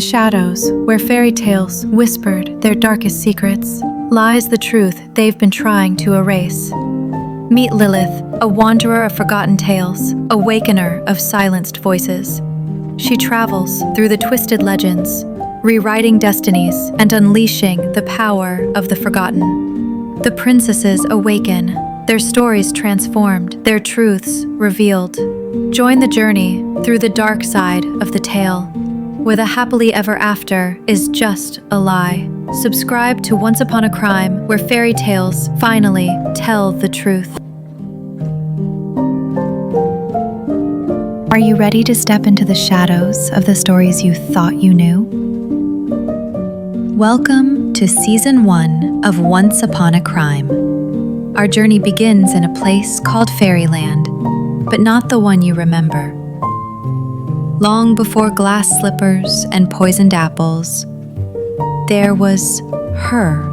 the shadows, where fairy tales whispered their darkest secrets, lies the truth they've been trying to erase. Meet Lilith, a wanderer of forgotten tales, awakener of silenced voices. She travels through the twisted legends, rewriting destinies and unleashing the power of the forgotten. The princesses awaken, their stories transformed, their truths revealed. Join the journey through the dark side of the tale, where the happily ever after is just a lie. Subscribe to Once Upon a Crime, where fairy tales finally tell the truth. Are you ready to step into the shadows of the stories you thought you knew? Welcome to Season 1 of Once Upon a Crime. Our journey begins in a place called Fairyland, but not the one you remember. Long before glass slippers and poisoned apples, there was her.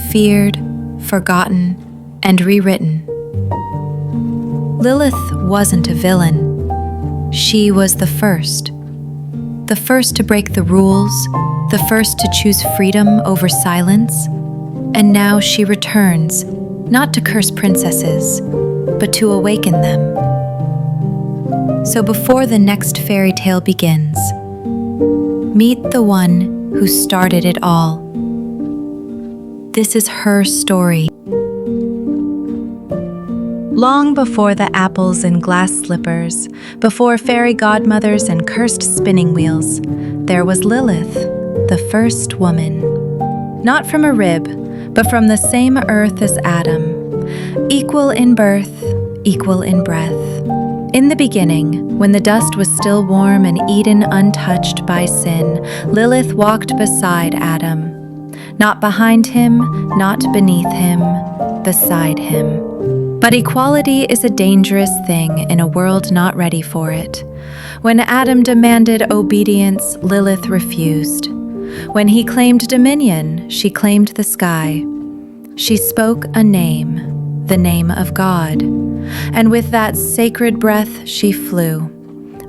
Feared, forgotten, and rewritten. Lilith wasn't a villain. She was the first to break the rules, the first to choose freedom over silence, and now she returns, not to curse princesses, but to awaken them. So before the next fairy tale begins, meet the one who started it all. This is her story. Long before the apples and glass slippers, before fairy godmothers and cursed spinning wheels, there was Lilith, the first woman. Not from a rib, but from the same earth as Adam, equal in birth, equal in breath. In the beginning, when the dust was still warm and Eden untouched by sin, Lilith walked beside Adam. Not behind him, not beneath him, beside him. But equality is a dangerous thing in a world not ready for it. When Adam demanded obedience, Lilith refused. When he claimed dominion, she claimed the sky. She spoke a name, the name of God. And with that sacred breath, she flew.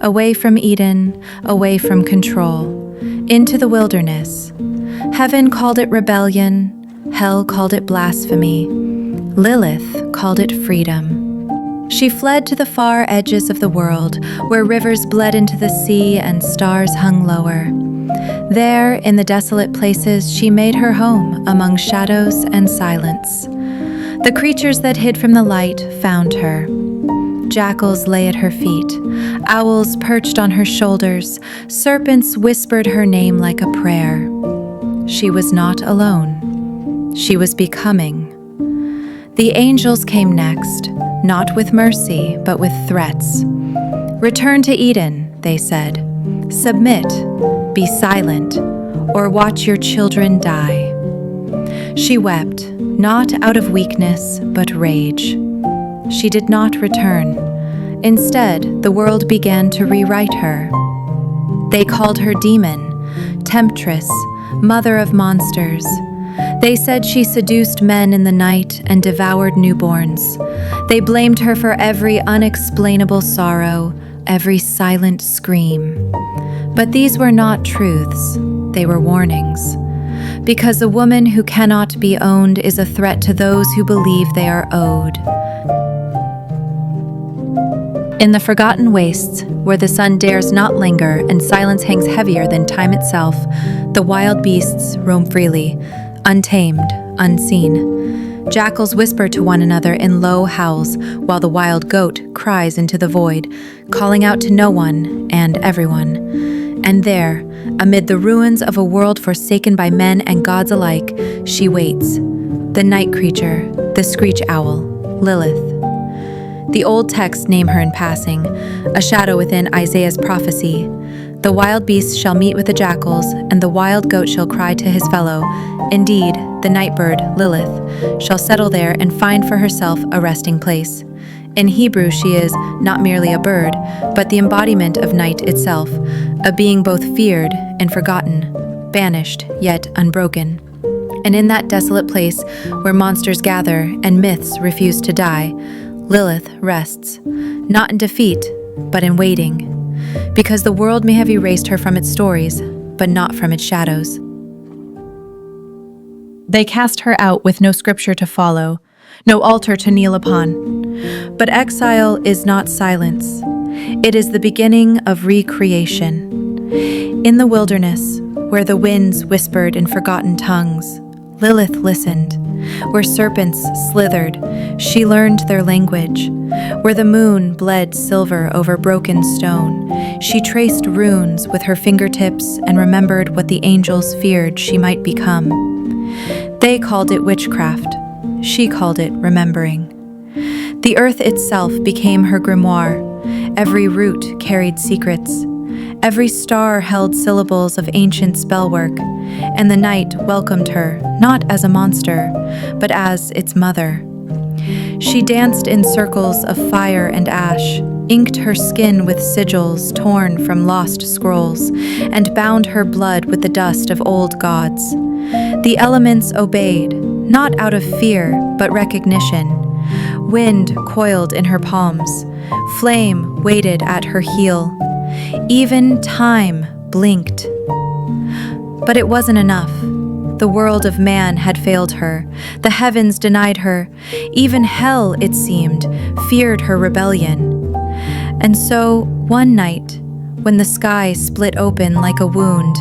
Away from Eden, away from control, into the wilderness. Heaven called it rebellion, hell called it blasphemy. Lilith called it freedom. She fled to the far edges of the world, where rivers bled into the sea and stars hung lower. There, in the desolate places, she made her home among shadows and silence. The creatures that hid from the light found her. Jackals lay at her feet, owls perched on her shoulders, serpents whispered her name like a prayer. She was not alone. She was becoming. The angels came next, not with mercy, but with threats. Return to Eden, they said. Submit, be silent, or watch your children die. She wept, not out of weakness, but rage. She did not return. Instead, the world began to rewrite her. They called her demon, temptress, mother of monsters. They said she seduced men in the night and devoured newborns. They blamed her for every unexplainable sorrow, every silent scream. But these were not truths, they were warnings. Because a woman who cannot be owned is a threat to those who believe they are owed. In the forgotten wastes, where the sun dares not linger and silence hangs heavier than time itself, the wild beasts roam freely, untamed, unseen. Jackals whisper to one another in low howls, while the wild goat cries into the void, calling out to no one and everyone. And there, amid the ruins of a world forsaken by men and gods alike, she waits. The night creature, the screech owl, Lilith. The old texts name her in passing, a shadow within Isaiah's prophecy. The wild beasts shall meet with the jackals, and the wild goat shall cry to his fellow. Indeed, the night bird, Lilith, shall settle there and find for herself a resting place. In Hebrew, she is not merely a bird, but the embodiment of night itself, a being both feared and forgotten, banished yet unbroken. And in that desolate place where monsters gather and myths refuse to die, Lilith rests, not in defeat, but in waiting. because the world may have erased her from its stories, but not from its shadows. They cast her out with no scripture to follow, no altar to kneel upon. But exile is not silence. It is the beginning of recreation. In the wilderness, where the winds whispered in forgotten tongues, Lilith listened. Where serpents slithered, she learned their language. Where the moon bled silver over broken stone, she traced runes with her fingertips and remembered what the angels feared she might become. They called it witchcraft. She called it remembering. The earth itself became her grimoire. Every root carried secrets. Every star held syllables of ancient spellwork, and the night welcomed her, not as a monster, but as its mother. She danced in circles of fire and ash, inked her skin with sigils torn from lost scrolls, and bound her blood with the dust of old gods. The elements obeyed, not out of fear, but recognition. Wind coiled in her palms. Flame waited at her heel. Even time blinked. But it wasn't enough. The world of man had failed her. The heavens denied her. Even hell, it seemed, feared her rebellion. And so, one night, when the sky split open like a wound,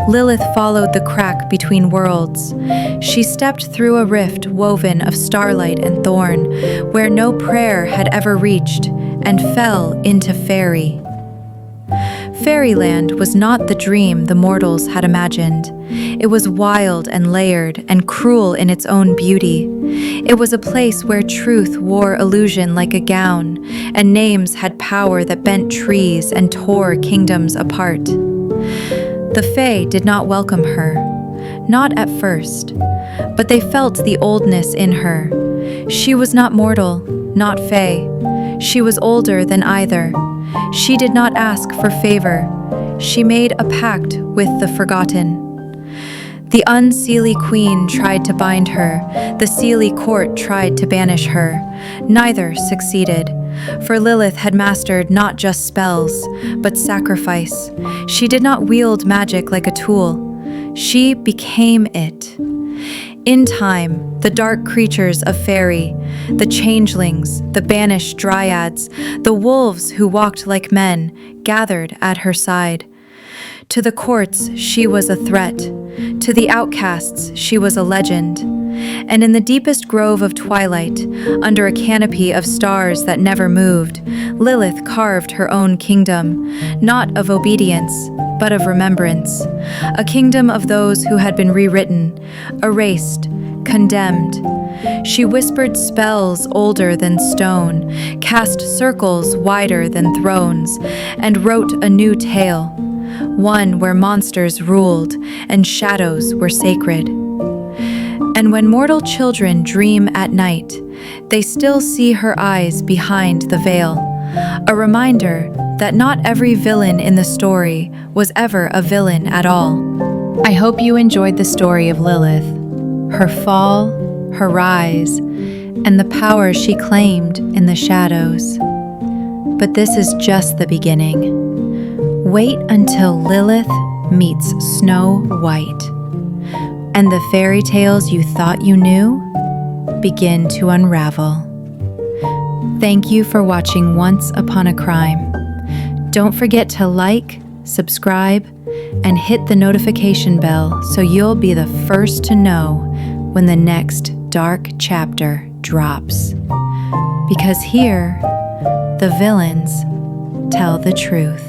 Lilith followed the crack between worlds. She stepped through a rift woven of starlight and thorn, where no prayer had ever reached, and fell into fairy. Fairyland was not the dream the mortals had imagined. It was wild and layered and cruel in its own beauty. It was a place where truth wore illusion like a gown, and names had power that bent trees and tore kingdoms apart. The Fae did not welcome her, not at first, but they felt the oldness in her. She was not mortal, not Fae. She was older than either. She did not ask for favor. She made a pact with the forgotten. The unseelie queen tried to bind her. The seelie court tried to banish her. Neither succeeded, for Lilith had mastered not just spells, but sacrifice. She did not wield magic like a tool. She became it. In time, the dark creatures of fairy, the changelings, the banished dryads, the wolves who walked like men, gathered at her side. To the courts, she was a threat. To the outcasts, she was a legend. And in the deepest grove of twilight, under a canopy of stars that never moved, Lilith carved her own kingdom, not of obedience, but of remembrance, a kingdom of those who had been rewritten, erased, condemned. She whispered spells older than stone, cast circles wider than thrones, and wrote a new tale, one where monsters ruled and shadows were sacred. And when mortal children dream at night, they still see her eyes behind the veil, a reminder that not every villain in the story was ever a villain at all. I hope you enjoyed the story of Lilith, her fall, her rise, and the power she claimed in the shadows. But this is just the beginning. Wait until Lilith meets Snow White, and the fairy tales you thought you knew begin to unravel. Thank you for watching Once Upon a Crime. Don't forget to like, subscribe, and hit the notification bell so you'll be the first to know when the next dark chapter drops. Because here, the villains tell the truth.